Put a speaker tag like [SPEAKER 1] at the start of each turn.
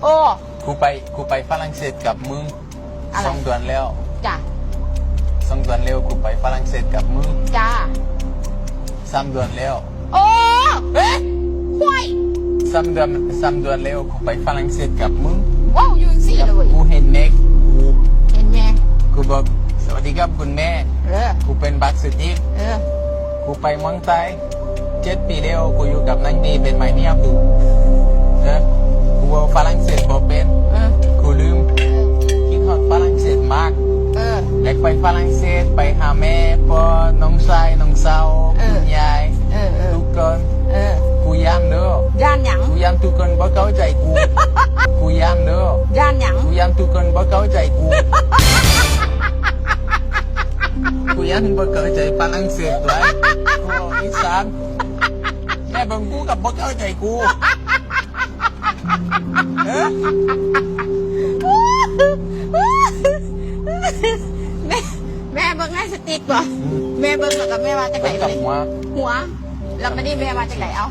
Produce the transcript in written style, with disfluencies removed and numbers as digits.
[SPEAKER 1] โอ้
[SPEAKER 2] กูไปฝรั่งเศสกับมึง2 เดือนแล้ว
[SPEAKER 1] จ้ะ
[SPEAKER 2] 2 เดือนแล้วกูไปฝรั่งเศสกับมึง
[SPEAKER 1] จ้า
[SPEAKER 2] 3 เดือนแล้ว
[SPEAKER 1] โอ้เอ๊ะห่วย
[SPEAKER 2] 3 เดือนแล้วกูไปฝรั่งเศสกับมึง
[SPEAKER 1] ว้าวยืนสี่เลย
[SPEAKER 2] กูเห็นแม่
[SPEAKER 1] เห็นแม่
[SPEAKER 2] กูบอกสวัสดีครับคุณแม่กูเป็นบักสติกกูไปเมืองไทย7 ปีแล้วกูอยู่กับนางดีเป็นไม้เนี่ยกูว่าฝรั่งเศสบ่เป็นกูลืมคิดฮอดฝรั่งเศสมากอยากไปฝรั่งเศสไปหาแม่พ่อน้องชายน้องสาวคุณยายทุกคนกูย่านเด้
[SPEAKER 1] อย่านหยัง
[SPEAKER 2] กูย่านทุกคนบ่เข้าใจกูย่านเด้
[SPEAKER 1] อย่านหยัง
[SPEAKER 2] กูย่านทุกคนบ่เข้าใจกูย่านบ่เข้าใจฝรั่งเศสด้วยกูอีสานแม่บังกูกับบ่เข้าใจกู
[SPEAKER 1] แม่เบิ่งให้สติ๊กบ่แม่เบิ่งแล้วกับแม่ว่าจังไหนเลยหัวแล้วมานี่แม่ว่าจังไหนเอา